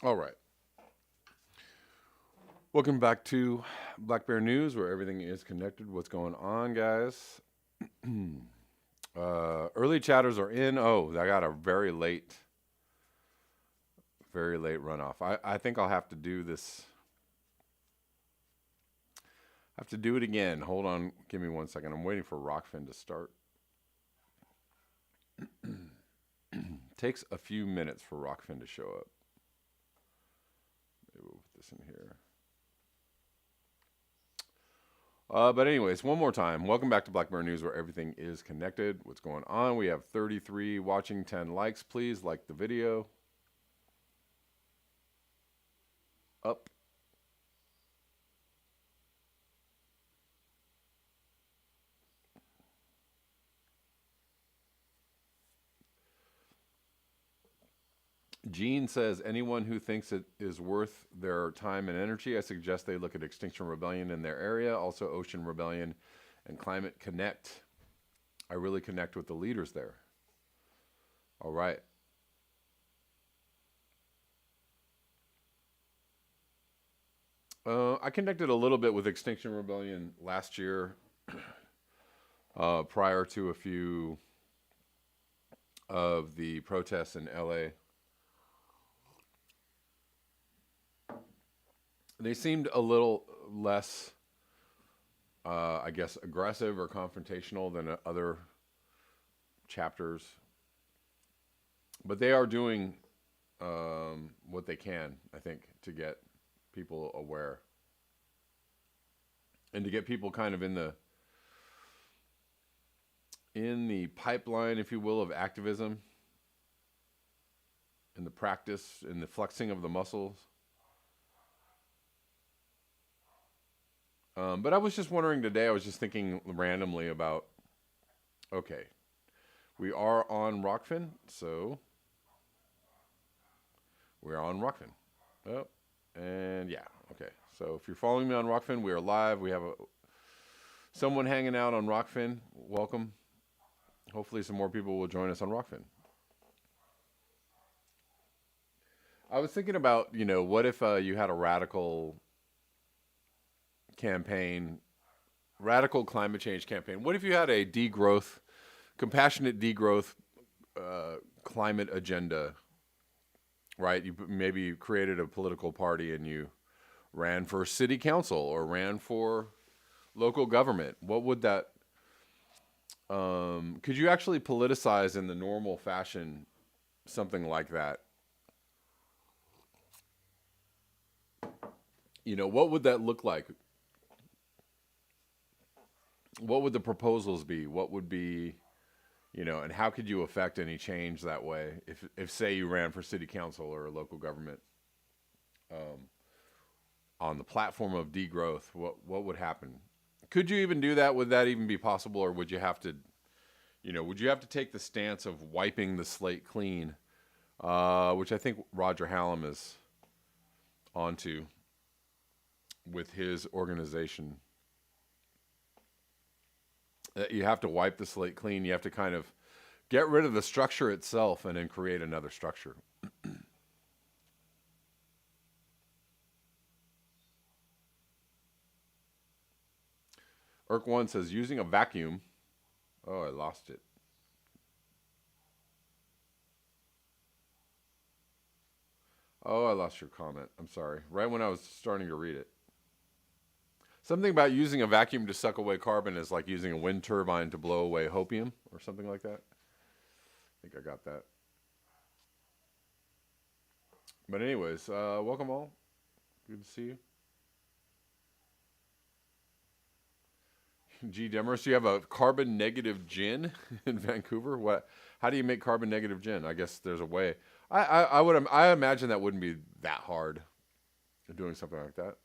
All right. Welcome back to Black Bear News, where everything is connected. What's going on, guys? Early chatters are in. Oh, I got a very late runoff. I think I'll have to do this. Have to do it again. Hold on. Give me 1 second. I'm waiting for Rockfin to start. Takes a few minutes for Rockfin to show up. Maybe we'll put this in here. But anyways, one more time. Welcome back to Black Bear News, where everything is connected. What's going on? We have 33 watching, 10 likes. Please like the video. Up. Gene says, anyone who thinks it is worth their time and energy, I suggest they look at Extinction Rebellion in their area, also Ocean Rebellion and Climate Connect. I really connect with the leaders there. All right. I connected a little bit with Extinction Rebellion last year, prior to a few of the protests in LA. They seemed a little less, I guess, aggressive or confrontational than other chapters. But they are doing what they can, I think, to get people aware and to get people kind of in the pipeline, if you will, of activism, in the practice, in the flexing of the muscles. But I was just wondering today, I was just thinking randomly about, okay, we are on Rockfin, so we're on Rockfin. Oh, and yeah, okay. So if you're following me on Rockfin, we are live. We have someone hanging out on Rockfin. Welcome. Hopefully some more people will join us on Rockfin. I was thinking about, what if you had a campaign, radical climate change campaign? What if you had a compassionate degrowth climate agenda, right? Maybe you created a political party and you ran for city council or ran for local government. What would that, could you actually politicize in the normal fashion something like that? What would that look like? What would the proposals be? What would be, and how could you affect any change that way? If say you ran for city council or local government, on the platform of degrowth, what would happen? Could you even do that? Would that even be possible, or would you have to, take the stance of wiping the slate clean, which I think Roger Hallam is onto with his organization? You have to wipe the slate clean. You have to kind of get rid of the structure itself and then create another structure. Irk1 says, using a vacuum. Oh, I lost it. Oh, I lost your comment. I'm sorry. Right when I was starting to read it. Something about using a vacuum to suck away carbon is like using a wind turbine to blow away hopium or something like that. I think I got that. But anyways, welcome all. Good to see you. G. Demers, you have a carbon negative gin in Vancouver? What? How do you make carbon negative gin? I guess there's a way. I imagine that wouldn't be that hard, doing something like that.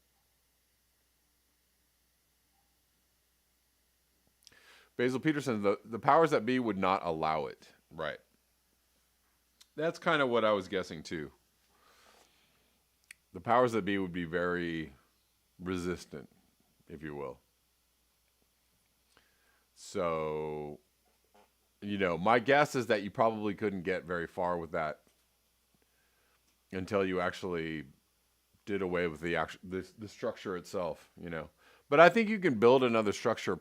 Basil Peterson, the powers that be would not allow it. Right. That's kind of what I was guessing too. The powers that be would be very resistant, if you will. So, my guess is that you probably couldn't get very far with that until you actually did away with the structure itself, But I think you can build another structure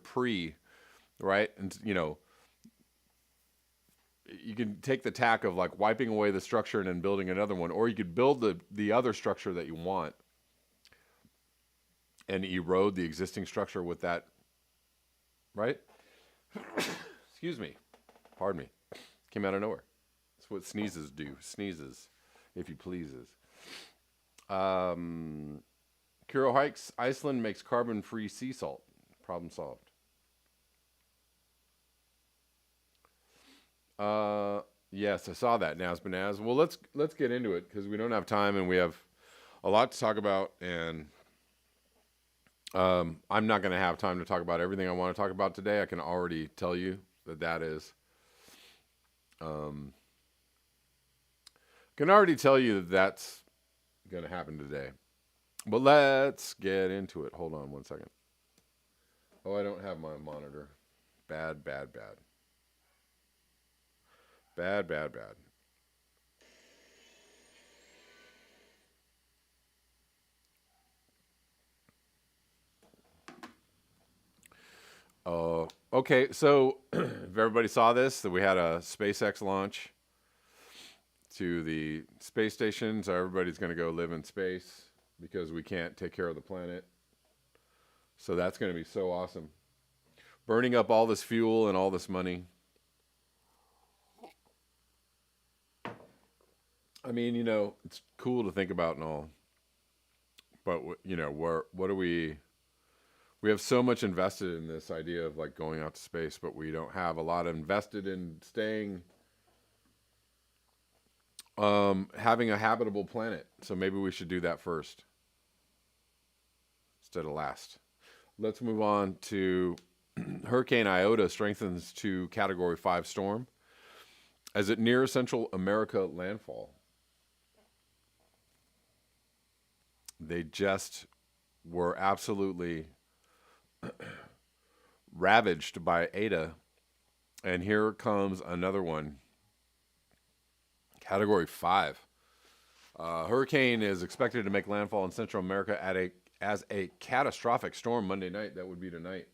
right? And you can take the tack of like wiping away the structure and then building another one, or you could build the other structure that you want and erode the existing structure with that, right? Excuse me. Pardon me. Came out of nowhere. That's what sneezes do. Sneezes, if you pleases. Kuro hikes. Iceland makes carbon-free sea salt. Problem solved. Yes, I saw that. Nazbanaz. Well, let's get into it because we don't have time and we have a lot to talk about, and I'm not going to have time to talk about everything I want to talk about today. I can already tell you that is. Can already tell you that's going to happen today. But let's get into it. Hold on one second. Oh, I don't have my monitor. Bad. Bad. Okay, so if everybody saw this, that we had a SpaceX launch to the space station, so everybody's going to go live in space because we can't take care of the planet. So that's going to be so awesome. Burning up all this fuel and all this money. I mean, it's cool to think about and all. But, what do we have so much invested in this idea of like going out to space, but we don't have a lot invested in staying, having a habitable planet. So maybe we should do that first instead of last. Let's move on to Hurricane Iota strengthens to Category 5 storm as it nears Central America landfall. They just were absolutely ravaged by Eta, and here comes another one. Category 5. Hurricane is expected to make landfall in Central America as a catastrophic storm Monday night. That would be tonight.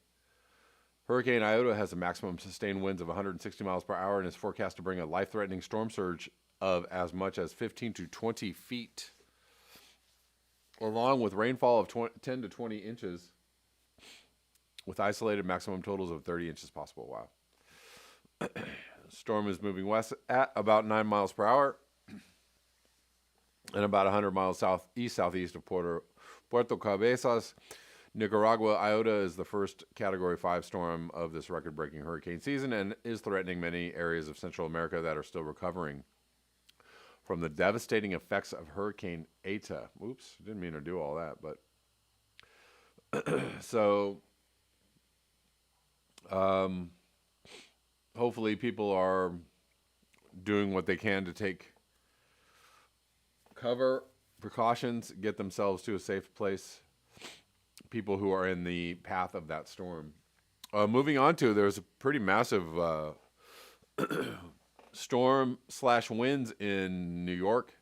Hurricane Iota has a maximum sustained winds of 160 miles per hour and is forecast to bring a life-threatening storm surge of as much as 15 to 20 feet, along with rainfall of 10 to 20 inches, with isolated maximum totals of 30 inches possible. Wow. The storm is moving west at about 9 miles per hour and about 100 miles southeast of Puerto Cabezas, Nicaragua. Iota is the first Category 5 storm of this record-breaking hurricane season and is threatening many areas of Central America that are still recovering from the devastating effects of Hurricane Eta. Oops, didn't mean to do all that, but so hopefully people are doing what they can to take cover, precautions, get themselves to a safe place. People who are in the path of that storm. Moving on to, there's a pretty massive storm/winds in New York.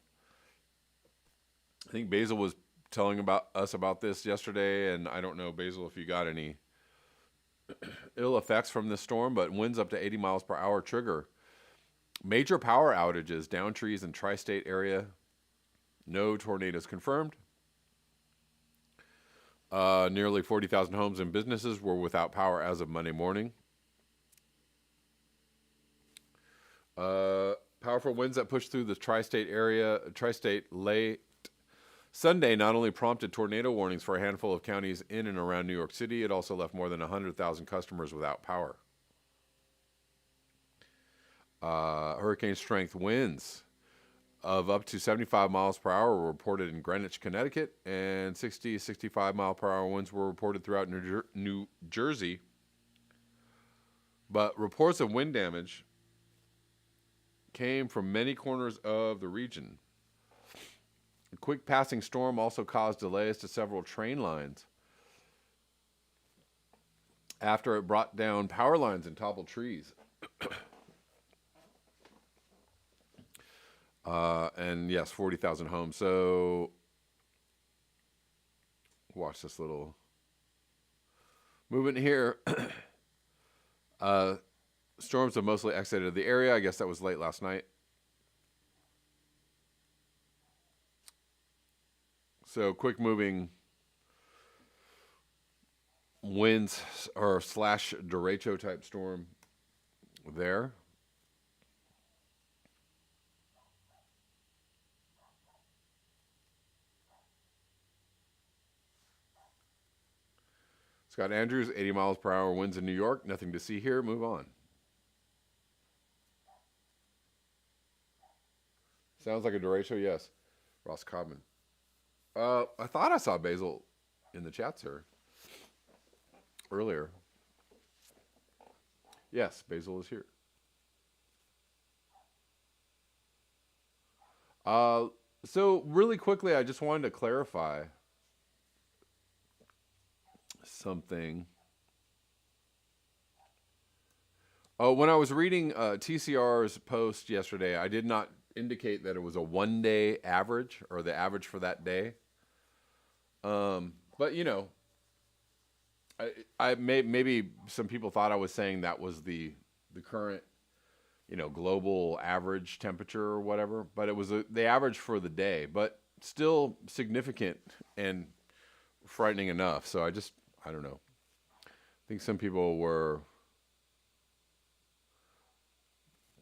I think Basil was telling us about this yesterday, and I don't know, Basil, if you got any ill effects from this storm, but winds up to 80 miles per hour trigger major power outages, down trees in tri-state area. No tornadoes confirmed. Nearly 40,000 homes and businesses were without power as of Monday morning. Powerful winds that pushed through the tri-state late Sunday not only prompted tornado warnings for a handful of counties in and around New York City, it also left more than 100,000 customers without power. Hurricane strength winds of up to 75 miles per hour were reported in Greenwich, Connecticut, and 60 to 65 mile per hour winds were reported throughout New Jersey. But reports of wind damage came from many corners of the region. A quick passing storm also caused delays to several train lines after it brought down power lines and toppled trees. And yes, 40,000 homes. So watch this little movement here. Storms have mostly exited the area. I guess that was late last night. So quick moving winds or slash derecho type storm there. Scott Andrews, 80 miles per hour winds in New York. Nothing to see here. Move on. Sounds like a derecho, yes. Ross Codman. I thought I saw Basil in the chat, sir, earlier. Yes, Basil is here. So really quickly, I just wanted to clarify something. When I was reading TCR's post yesterday, I did not indicate that it was a one-day average or the average for that day. But you know, maybe some people thought I was saying that was the current, you know, global average temperature or whatever. But it was the average for the day, but still significant and frightening enough. So I don't know. I think some people were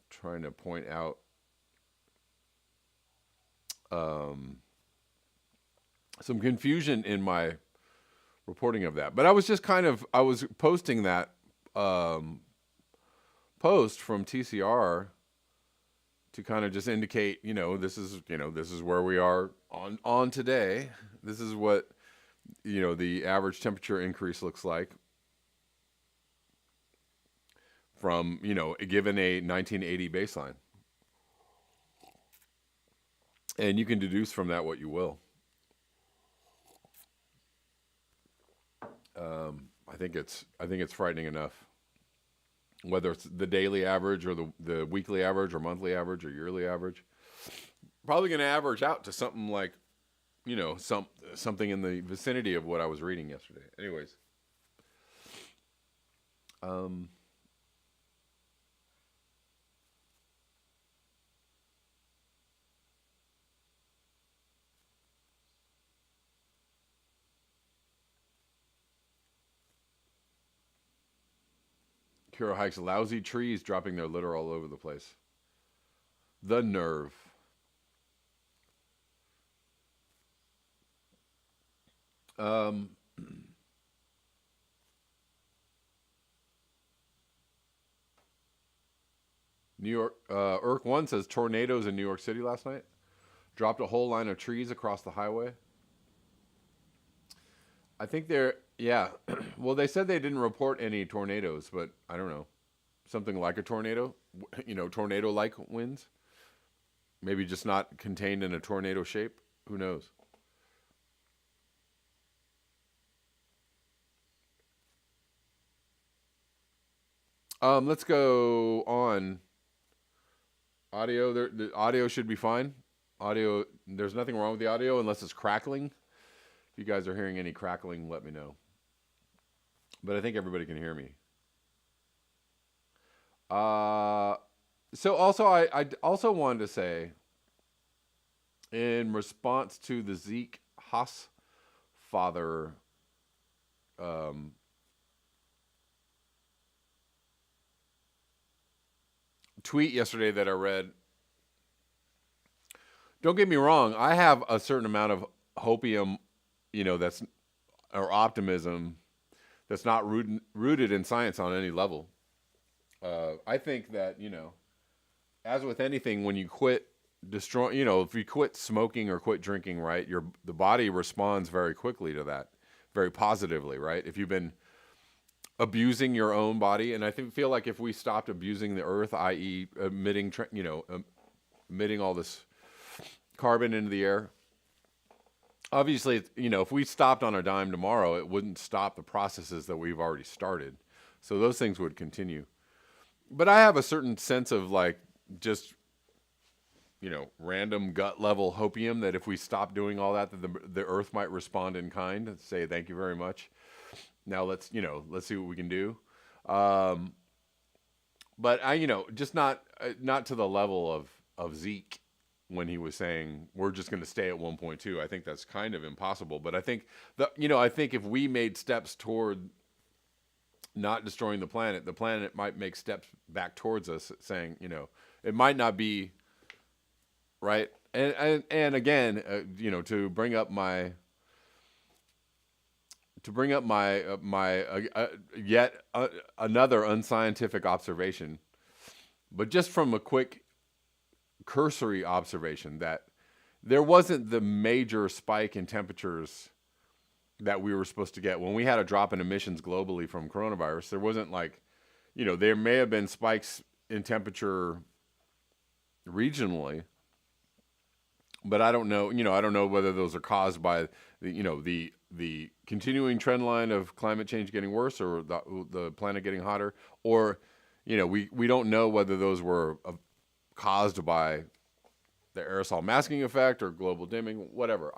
trying to point out some confusion in my reporting of that. But I was just I was posting that post from TCR to kind of just indicate, this is where we are on today. This is what, the average temperature increase looks like from, given a 1980 baseline. And you can deduce from that what you will. I think it's frightening enough. Whether it's the daily average or the weekly average or monthly average or yearly average, probably going to average out to something like, something in the vicinity of what I was reading yesterday. Anyways, Kuro hikes lousy trees, dropping their litter all over the place. The nerve. New York, Irk1 says tornadoes in New York City last night. Dropped a whole line of trees across the highway. I think yeah. Well, they said they didn't report any tornadoes, but I don't know. Something like a tornado, tornado-like winds. Maybe just not contained in a tornado shape. Who knows? Let's go on. Audio, the audio should be fine. Audio, there's nothing wrong with the audio unless it's crackling. If you guys are hearing any crackling, let me know. But I think everybody can hear me. So also, I also wanted to say, in response to the Zeke Hassfather tweet yesterday that I read, don't get me wrong, I have a certain amount of hopium, or optimism that's not rooted in science on any level. I think that, as with anything, when you quit if you quit smoking or quit drinking, right, the body responds very quickly to that, very positively, right? If you've been abusing your own body, and I feel like if we stopped abusing the earth, i.e., emitting all this carbon into the air, obviously, if we stopped on a dime tomorrow, it wouldn't stop the processes that we've already started. So those things would continue. But I have a certain sense of just, random gut level hopium that if we stop doing all that, the earth might respond in kind and say, thank you very much. Now let's see what we can do. Um, but just not to the level of Zeke when he was saying we're just going to stay at 1.2. I think that's kind of impossible. But I think I think if we made steps toward not destroying the planet might make steps back towards us, saying, it might not be right. And again, to bring up yet another unscientific observation, but just from a quick cursory observation, that there wasn't the major spike in temperatures that we were supposed to get when we had a drop in emissions globally from coronavirus. There wasn't there may have been spikes in temperature regionally, but I don't know. I don't know whether those are caused by the continuing trend line of climate change getting worse, or the planet getting hotter, or we don't know whether those were caused by the aerosol masking effect or global dimming, whatever.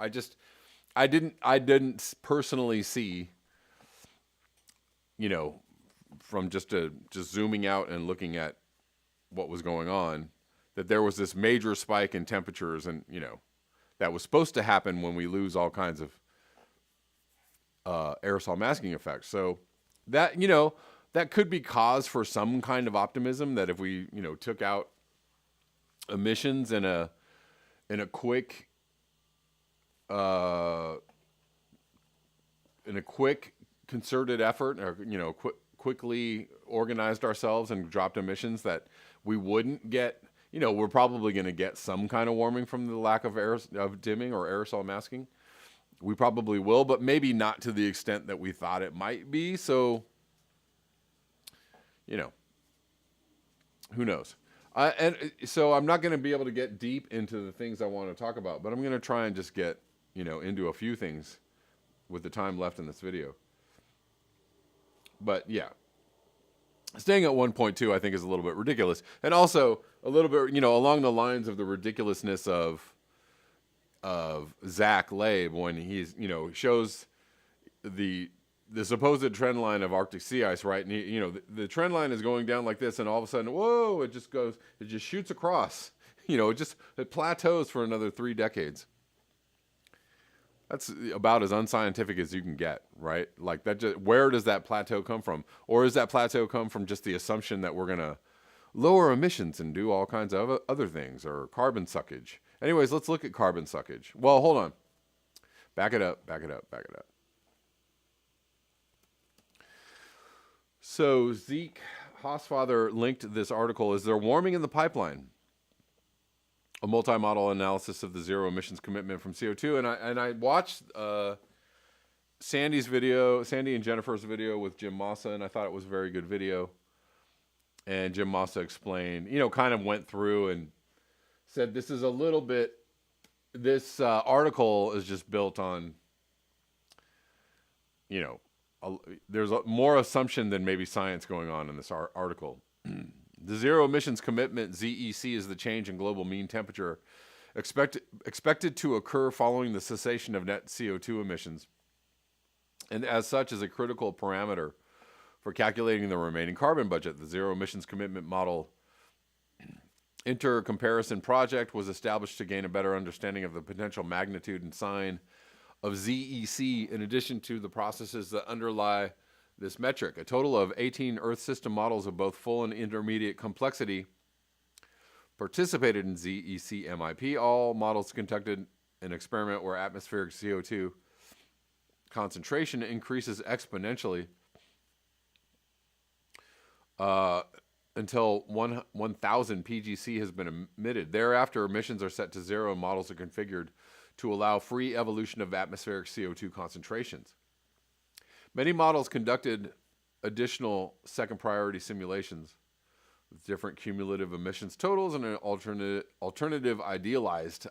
I didn't personally see, from just zooming out and looking at what was going on, that there was this major spike in temperatures, and that was supposed to happen when we lose all kinds of aerosol masking effects. So that that could be cause for some kind of optimism, that if we took out emissions in a quick concerted effort, or quickly organized ourselves and dropped emissions, that we wouldn't get, we're probably going to get some kind of warming from the lack of dimming or aerosol masking. We probably will, but maybe not to the extent that we thought it might be. So, who knows? And so I'm not going to be able to get deep into the things I want to talk about, but I'm going to try and just get, into a few things with the time left in this video. But yeah, staying at 1.2, I think, is a little bit ridiculous. And also a little bit, along the lines of the ridiculousness of Zach Labe, when he's, shows the supposed trend line of Arctic sea ice, right? And the trend line is going down like this, and all of a sudden, whoa, it just shoots across. It plateaus for another 3 decades. That's about as unscientific as you can get, right? Like that. Where does that plateau come from? Or does that plateau come from just the assumption that we're gonna lower emissions and do all kinds of other things, or carbon suckage? Anyways, let's look at carbon suckage. Well, hold on. Back it up. So Zeke Hausfather linked this article. Is there warming in the pipeline? A multi-model analysis of the zero emissions commitment from CO2. And I watched Sandy and Jennifer's video with Jim Massa, and I thought it was a very good video. And Jim Massa explained, kind of went through and said this is a little bit, this article is just built on, there's more assumption than maybe science going on in this article. The zero emissions commitment, ZEC, is the change in global mean temperature expected to occur following the cessation of net CO2 emissions, and as such is a critical parameter for calculating the remaining carbon budget. The zero emissions commitment model inter-comparison project was established to gain a better understanding of the potential magnitude and sign of ZEC, in addition to the processes that underlie this metric. A total of 18 Earth system models of both full and intermediate complexity participated in ZEC MIP. All models conducted an experiment where atmospheric CO2 concentration increases exponentially until 1,000 PGC has been emitted. Thereafter, emissions are set to zero and models are configured to allow free evolution of atmospheric CO2 concentrations. Many models conducted additional second priority simulations with different cumulative emissions totals and an alternative idealized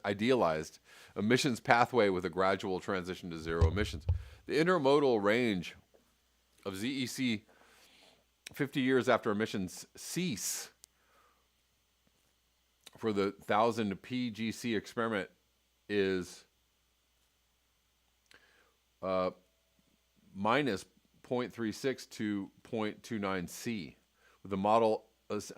emissions pathway with a gradual transition to zero emissions. The intermodal range of ZEC 50 years after emissions cease for the 1,000 PGC experiment is minus 0.36 to 0.29 C, with a model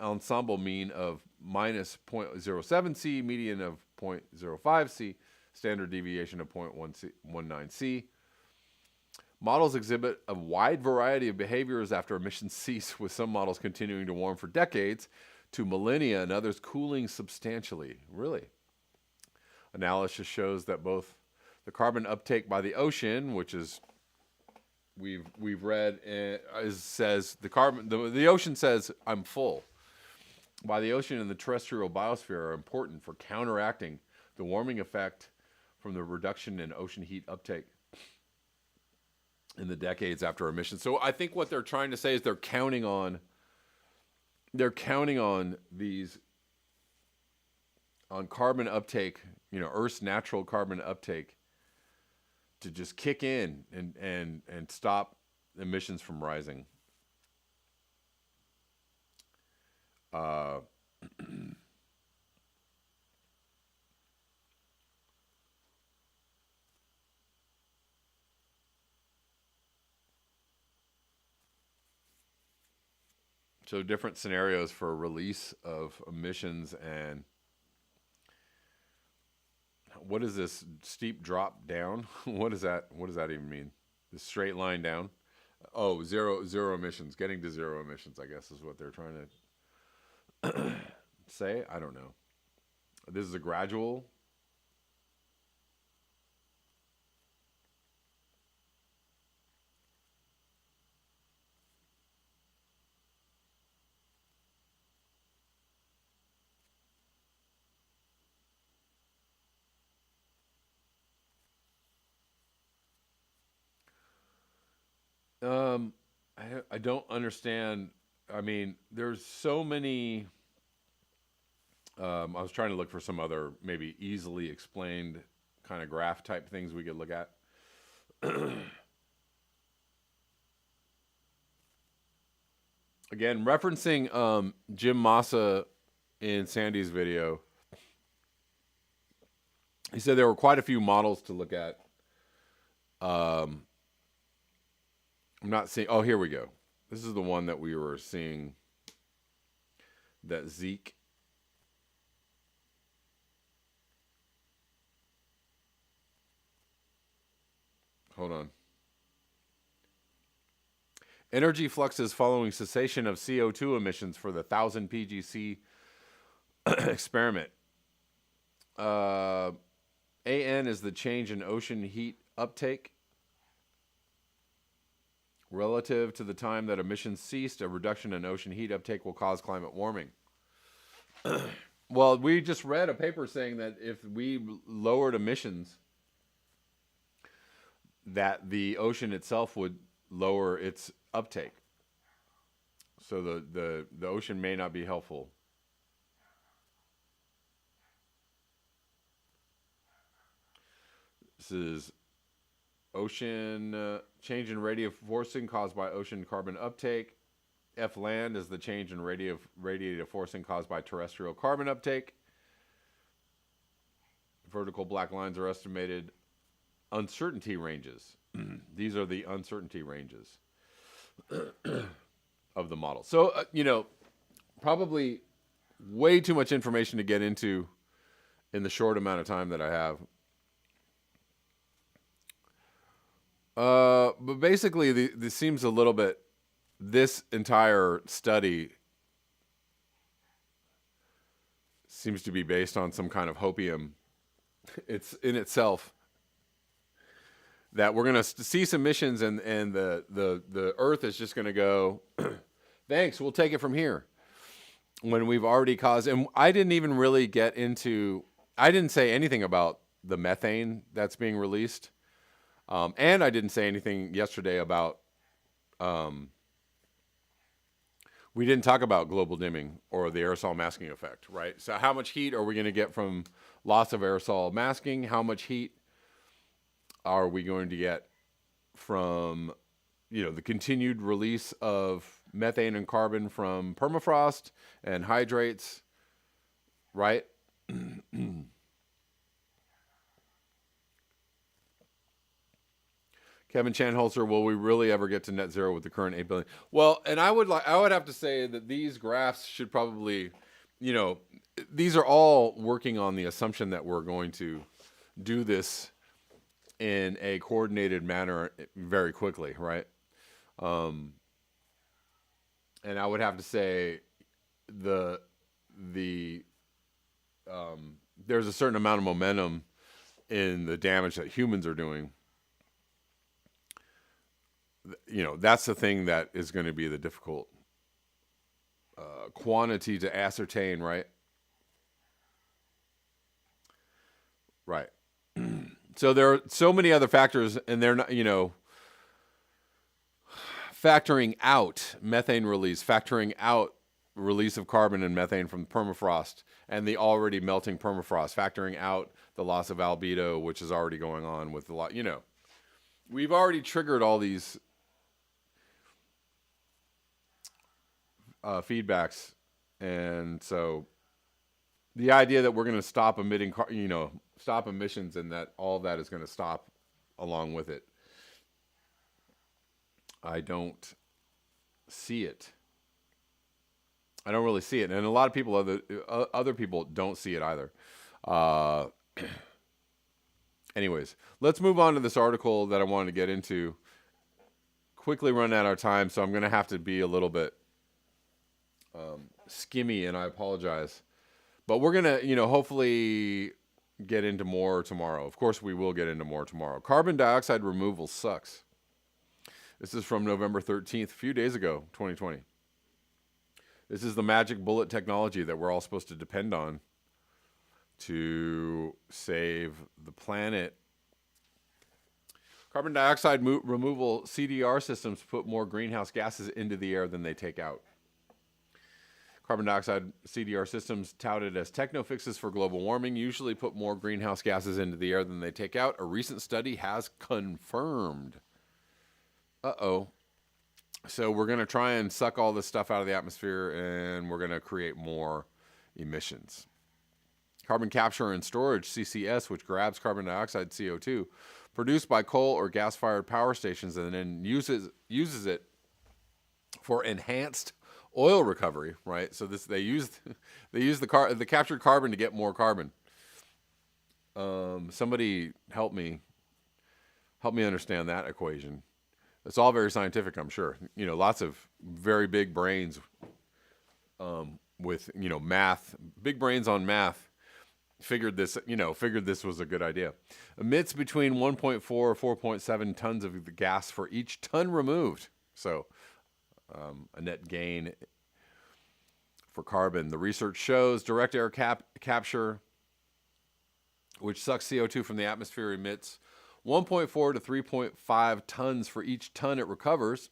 ensemble mean of minus 0.07 C, median of 0.05 C, standard deviation of 0.19 C. Models exhibit a wide variety of behaviors after emissions cease, with some models continuing to warm for decades to millennia and others cooling substantially. Really? Analysis shows that both the carbon uptake by the ocean, which is we've read, says the ocean says I'm full. By the ocean and the terrestrial biosphere are important for counteracting the warming effect from the reduction in ocean heat uptake in the decades after emissions. So I think what they're trying to say is they're counting on carbon uptake, Earth's natural carbon uptake, to just kick in and stop emissions from rising. So different scenarios for release of emissions. And what is this steep drop down? What does that even mean? The straight line down? Oh, zero emissions, getting to zero emissions, I guess is what they're trying to say. I don't know. This is a gradual. I don't understand. I mean, there's so many. I was trying to look for some other maybe easily explained kind of graph type things we could look at. Again, referencing Jim Massa in Sandy's video, he said there were quite a few models to look at. I'm not seeing. Oh, here we go. This is the one that we were seeing. That Zeke. Hold on. Energy fluxes following cessation of CO2 emissions for the 1,000 PGC experiment. AN is the change in ocean heat uptake. Relative to the time that emissions ceased, a reduction in ocean heat uptake will cause climate warming. Well, we just read a paper saying that if we lowered emissions, that the ocean itself would lower its uptake. So the ocean may not be helpful. This is ocean change in radiative forcing caused by ocean carbon uptake. F land is the change in radiative forcing caused by terrestrial carbon uptake. Vertical black lines are estimated uncertainty ranges. These are the uncertainty ranges of the model. So, probably way too much information to get into in the short amount of time that I have. But basically, this seems a little bit, this entire study seems to be based on some kind of hopium. It's in itself that we're going to cease emissions and the Earth is just going to go, thanks, we'll take it from here. When we've already caused, and I didn't even really get into, I didn't say anything about the methane that's being released. And I didn't say anything yesterday about, we didn't talk about global dimming or the aerosol masking effect, right? So how much heat are we going to get from loss of aerosol masking? How much heat are we going to get from, the continued release of methane and carbon from permafrost and hydrates, right? Kevin Chanholzer, will we really ever get to net zero with the current 8 billion? Well, and I would have to say that these graphs should probably, you know, these are all working on the assumption that we're going to do this in a coordinated manner very quickly, right? And I would have to say the there's a certain amount of momentum in the damage that humans are doing. You know, that's the thing that is going to be the difficult quantity to ascertain, right? Right. So there are so many other factors, and they're not, you know, factoring out methane release, factoring out release of carbon and methane from permafrost and the already melting permafrost, factoring out the loss of albedo, which is already going on with a lot, you know. We've already triggered all these feedbacks, and so the idea that we're going to stop emitting, you know, stop emissions, and that all of that is going to stop along with it, I don't see it. I don't really see it, and a lot of people, other people, don't see it either. Anyways, let's move on to this article that I wanted to get into. Quickly run out of time, so I'm going to have to be a little bit skimmy, and I apologize. But we're going to, you know, hopefully get into more tomorrow. Of course, we will get into more tomorrow. Carbon dioxide removal sucks. This is from November 13th, a few days ago, 2020. This is the magic bullet technology that we're all supposed to depend on to save the planet. Carbon dioxide removal CDR systems put more greenhouse gases into the air than they take out. Carbon dioxide CDR systems, touted as techno fixes for global warming, usually put more greenhouse gases into the air than they take out. A recent study has confirmed. Uh-oh. So we're going to try and suck all this stuff out of the atmosphere, and we're going to create more emissions. Carbon capture and storage, CCS, which grabs carbon dioxide, CO2, produced by coal or gas-fired power stations, and then uses it for enhanced oil recovery, right? So they use the captured carbon to get more carbon. Somebody help me understand that equation. It's all very scientific, I'm sure. You know, lots of very big brains with, you know, math, big brains on math, figured this was a good idea. Emits between 1.4 or 4.7 tons of the gas for each ton removed. So a net gain for carbon. The research shows direct air capture, which sucks CO2 from the atmosphere, emits 1.4 to 3.5 tons for each ton it recovers.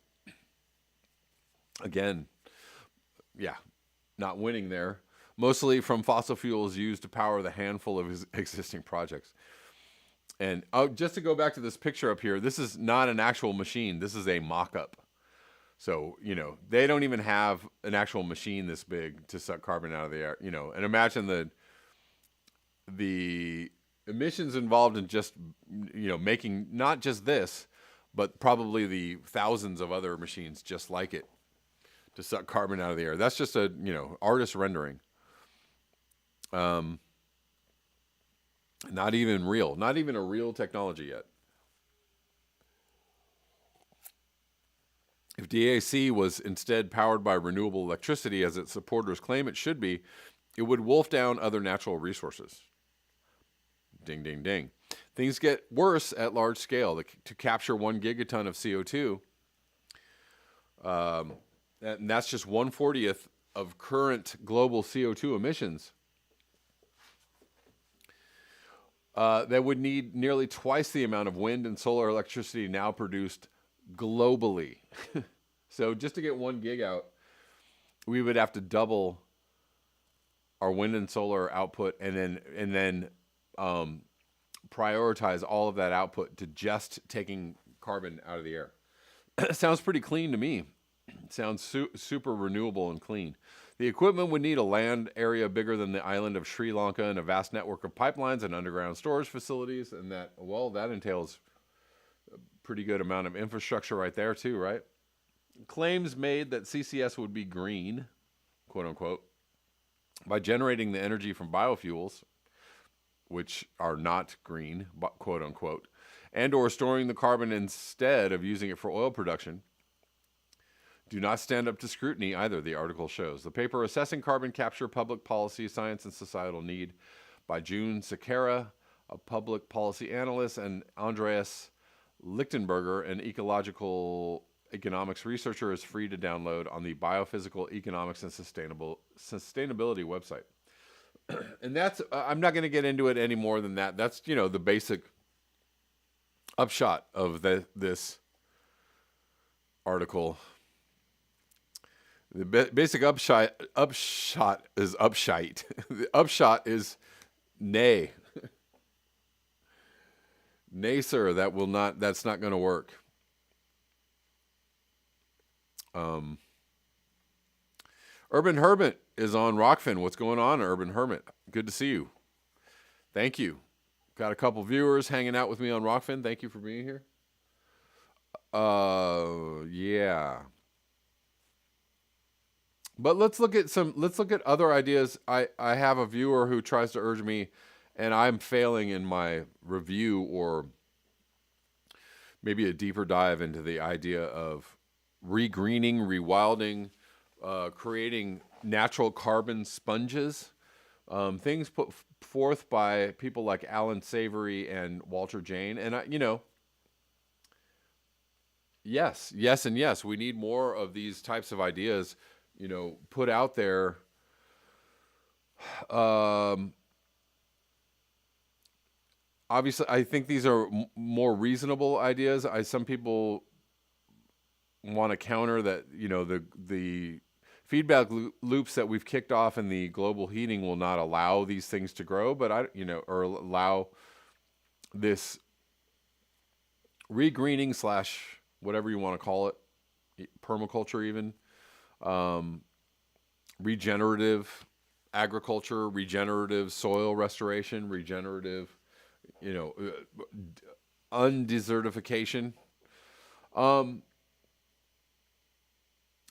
Again, yeah, not winning there. Mostly from fossil fuels used to power the handful of existing projects. And just to go back to this picture up here, this is not an actual machine. This is a mock-up. So, you know, they don't even have an actual machine this big to suck carbon out of the air, you know. And imagine the emissions involved in just, you know, making not just this, but probably the thousands of other machines just like it to suck carbon out of the air. That's just a, you know, artist rendering. Not even a real technology yet. If DAC was instead powered by renewable electricity, as its supporters claim it should be, it would wolf down other natural resources. Ding, ding, ding. Things get worse at large scale. To capture 1 gigaton of CO2, and that's just 1/40th of current global CO2 emissions, that would need nearly twice the amount of wind and solar electricity now produced globally. So just to get 1 gig out, we would have to double our wind and solar output, and then prioritize all of that output to just taking carbon out of the air. Sounds pretty clean to me. It sounds super renewable and clean. The equipment would need a land area bigger than the island of Sri Lanka and a vast network of pipelines and underground storage facilities. And that entails a pretty good amount of infrastructure right there too, right? Claims made that CCS would be green, quote unquote, by generating the energy from biofuels, which are not green, quote unquote, and or storing the carbon instead of using it for oil production, do not stand up to scrutiny either, the article shows. The paper Assessing Carbon Capture, Public Policy, Science, and Societal Need by June Sequeira, a public policy analyst, and Andreas Lichtenberger, an ecological economics researcher, is free to download on the Biophysical Economics and Sustainability website. And that's, I'm not going to get into it any more than that. That's, the basic upshot of this article. The basic upshot is upshite. The upshot is nay. Nay, sir, that's not going to work. Urban Hermit is on Rockfin. What's going on, Urban Hermit? Good to see you. Thank you. Got a couple viewers hanging out with me on Rockfin. Thank you for being here. Yeah. But let's look at other ideas. I have a viewer who tries to urge me, and I'm failing in my review or maybe a deeper dive into the idea of regreening, rewilding, creating natural carbon sponges, things put forth by people like Alan Savory and Walter Jane. And yes, and yes, we need more of these types of ideas, put out there. Obviously, I think these are more reasonable ideas. Some people want to counter that, the feedback loops that we've kicked off in the global heating will not allow these things to grow, but or allow this regreening / whatever you want to call it, permaculture even, regenerative agriculture, regenerative soil restoration, regenerative, undesertification.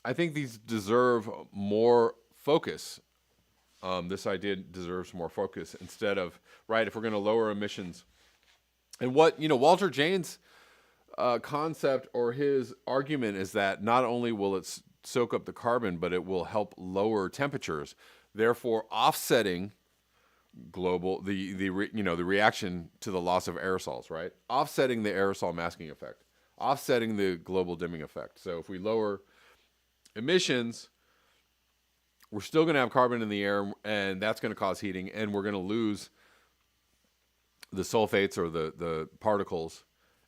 I think these deserve more focus. This idea deserves more focus instead of, right, if we're going to lower emissions. And what, Walter Jane's concept or his argument is that not only will it soak up the carbon, but it will help lower temperatures, therefore offsetting the reaction to the loss of aerosols, right? Offsetting the aerosol masking effect, offsetting the global dimming effect. So if we lower emissions, we're still going to have carbon in the air, and that's going to cause heating, and we're going to lose the sulfates or the particles,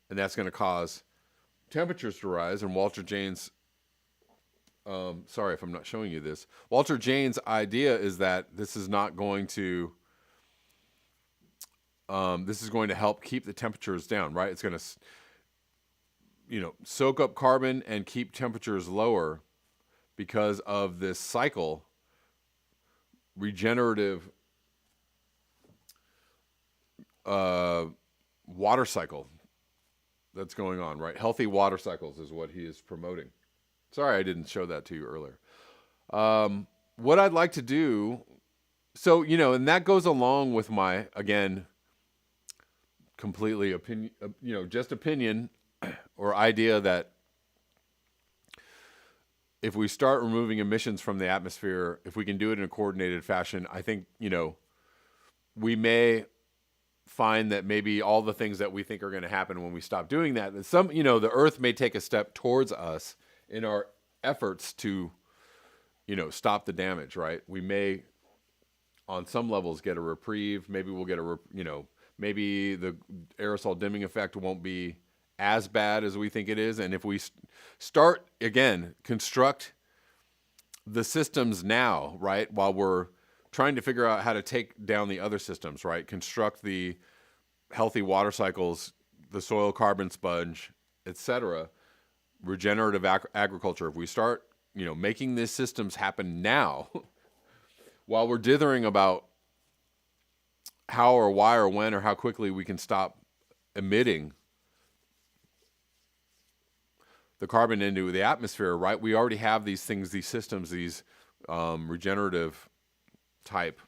and that's going to cause temperatures to rise. And Walter Jane's, sorry if I'm not showing you this, Walter Jane's idea is that this is not going to, this is going to help keep the temperatures down, right? It's going to, soak up carbon and keep temperatures lower because of this cycle, regenerative water cycle that's going on, right? Healthy water cycles is what he is promoting. Sorry, I didn't show that to you earlier. What I'd like to do, so, and that goes along with my, again, completely opinion, just opinion or idea that if we start removing emissions from the atmosphere, if we can do it in a coordinated fashion, I think, we may find that maybe all the things that we think are going to happen when we stop doing that, the earth may take a step towards us in our efforts to, stop the damage, right? We may, on some levels, get a reprieve. Maybe we'll get maybe the aerosol dimming effect won't be as bad as we think it is. And if we start, again, construct the systems now, right, while we're trying to figure out how to take down the other systems, right, construct the healthy water cycles, the soil carbon sponge, etc., regenerative agriculture. If we start, making these systems happen now while we're dithering about how or why or when or how quickly we can stop emitting the carbon into the atmosphere, right? We already have these things, these systems, these regenerative type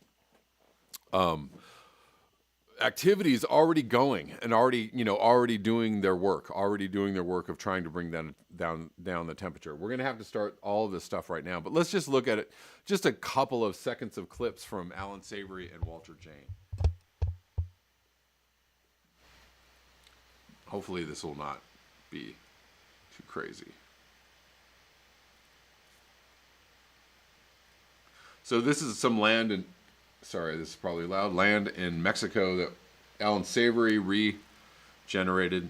activities already going and already doing their work of trying to bring down the temperature. We're going to have to start all of this stuff right now, but let's just look at it, just a couple of seconds of clips from Alan Savory and Walter Jane. Hopefully this will not be too crazy. So this is some land in, sorry, this is probably loud, land in Mexico that Alan Savory regenerated.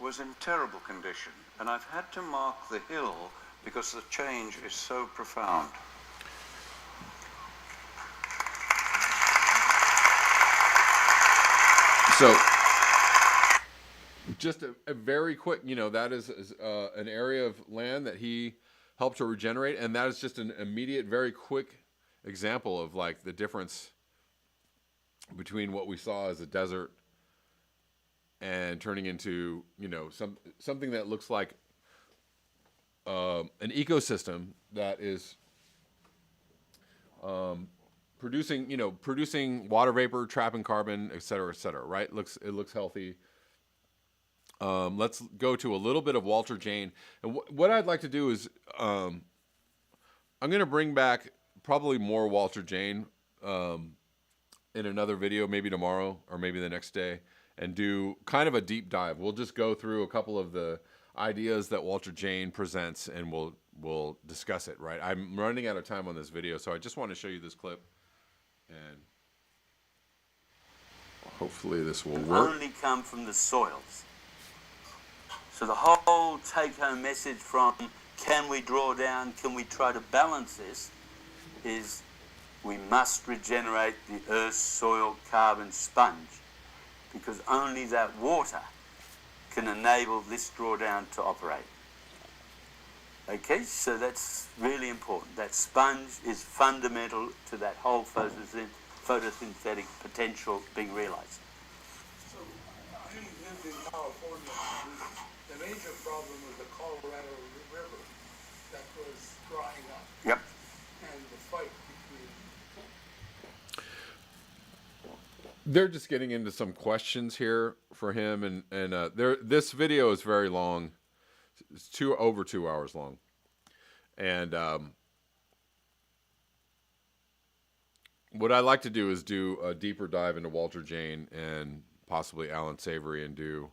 Was in terrible condition, and I've had to mark the hill because the change is so profound. So just a very quick, that is an area of land that he helped to regenerate, and that is just an immediate, very quick example of like the difference between what we saw as a desert and turning into, something that looks like an ecosystem that is producing water vapor, trapping carbon, et cetera, right? It looks healthy. Let's go to a little bit of Walter Jane. And what I'd like to do is I'm going to bring back probably more Walter Jane in another video, maybe tomorrow or maybe the next day, and do kind of a deep dive. We'll just go through a couple of the ideas that Walter Jane presents, and we'll discuss it, right? I'm running out of time on this video, so I just want to show you this clip, and hopefully this will work. Only come from the soils. So the whole take-home message from can we draw down, can we try to balance this, is we must regenerate the Earth's soil carbon sponge, because only that water can enable this drawdown to operate. Okay, so that's really important. That sponge is fundamental to that whole photosynthetic potential being realized. So I lived in California. The major problem was the Colorado River that was drying up. Yep. And the fight between... They're just getting into some questions here for him, and this video is very long. It's over 2 hours long, and what I'd like to do is do a deeper dive into Walter Jane and possibly Alan Savory, and do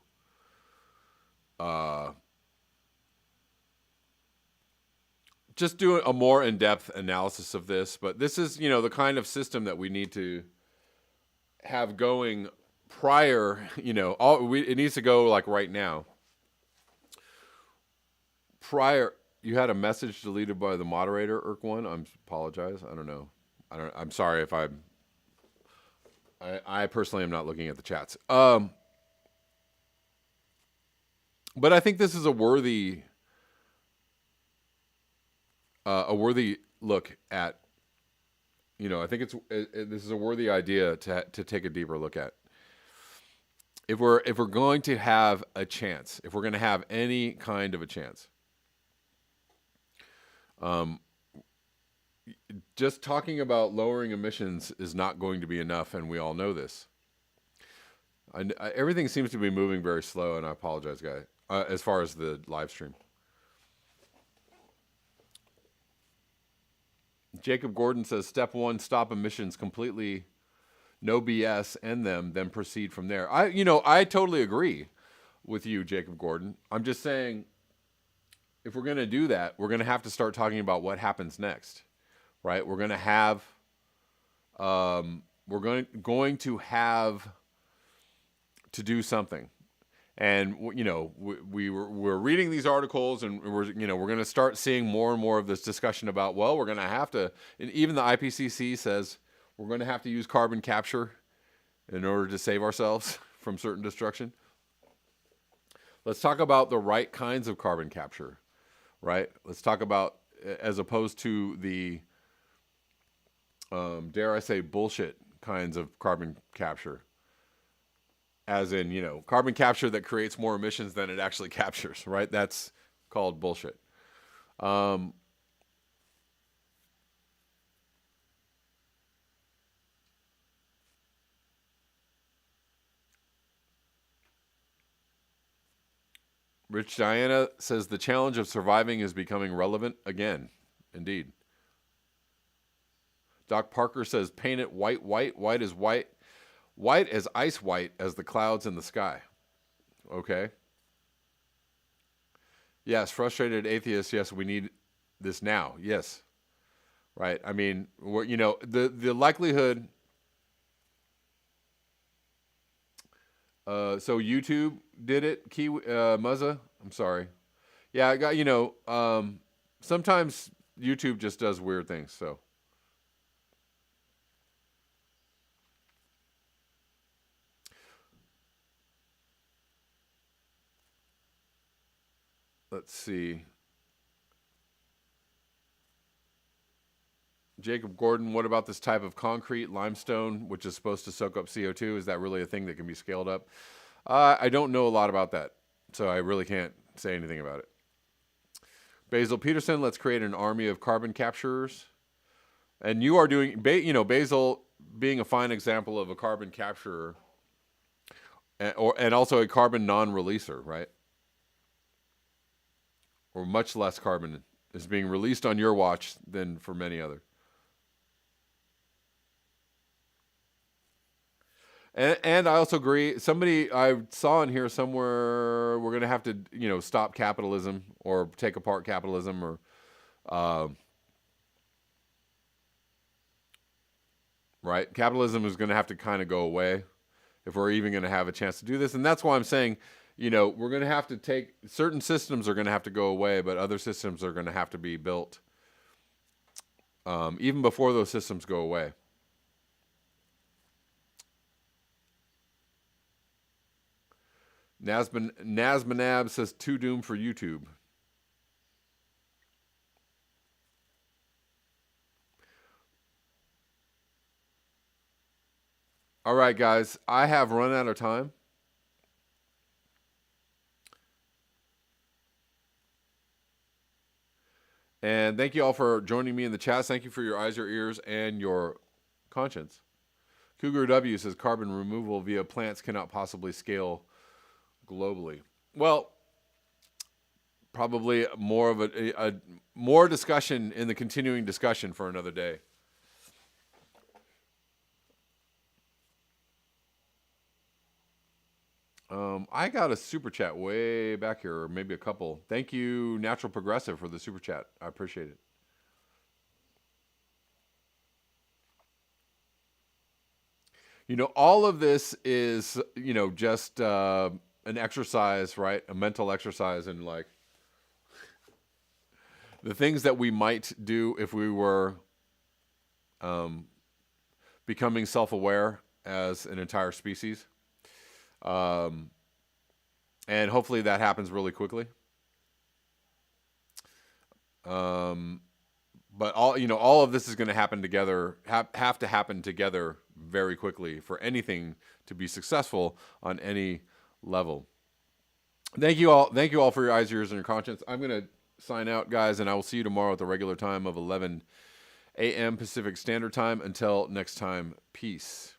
just do a more in-depth analysis of this. But this is, the kind of system that we need to have going prior, it needs to go like right now. Prior, you had a message deleted by the moderator, Irk1. I apologize. I don't know. I'm sorry if I personally am not looking at the chats. But I think this is a worthy look at, I think this is a worthy idea to take a deeper look at. If we're going to have a chance, if we're going to have any kind of a chance, just talking about lowering emissions is not going to be enough, and we all know this. Everything seems to be moving very slow, and I apologize, guys, as far as the live stream. Jacob Gordon says, step one, stop emissions completely, no BS, end them, then proceed from there. I totally agree with you, Jacob Gordon. I'm just saying, if we're going to do that, we're going to have to start talking about what happens next, right? We're going to have, going to have to do something. And, we're reading these articles, and we're going to start seeing more and more of this discussion about, well, we're going to have to, and even the IPCC says we're going to have to use carbon capture in order to save ourselves from certain destruction. Let's talk about the right kinds of carbon capture, right? Let's talk about as opposed to the, dare I say, bullshit kinds of carbon capture. As in, carbon capture that creates more emissions than it actually captures, right? That's called bullshit. Rich Diana says the challenge of surviving is becoming relevant again. Indeed. Doc Parker says paint it white, white as white, white as ice white as the clouds in the sky. Okay. Yes, frustrated atheists. Yes, we need this now. Yes. Right. I mean, the likelihood. So YouTube did it. Muzza. I'm sorry. Yeah, I got, sometimes YouTube just does weird things. So. Let's see. Jacob Gordon, what about this type of concrete, limestone, which is supposed to soak up CO2? Is that really a thing that can be scaled up? I don't know a lot about that, so I really can't say anything about it. Basil Peterson, let's create an army of carbon capturers. And you are doing, Basil being a fine example of a carbon capturer, and also a carbon non-releaser, right? Or much less carbon is being released on your watch than for many others. And I also agree. Somebody I saw in here somewhere, we're going to have to, stop capitalism or take apart capitalism, or, right? Capitalism is going to have to kind of go away if we're even going to have a chance to do this. And that's why I'm saying, we're going to have to take, certain systems are going to have to go away, but other systems are going to have to be built even before those systems go away. Nazmanab says too doomed for YouTube. All right, guys, I have run out of time. And thank you all for joining me in the chat. Thank you for your eyes, your ears, and your conscience. Cougar W says carbon removal via plants cannot possibly scale globally. Well, probably more of a more discussion in the continuing discussion for another day. I got a super chat way back here, or maybe a couple. Thank you, Natural Progressive, for the super chat. I appreciate it. All of this is, just an exercise, right? A mental exercise, and like the things that we might do if we were becoming self-aware as an entire species. And hopefully that happens really quickly. But all of this is going to happen together, have to happen together very quickly for anything to be successful on any level. Thank you all for your eyes, ears, and your conscience. I'm going to sign out, guys, and I will see you tomorrow at the regular time of 11 a.m. Pacific Standard Time. Until next time, peace.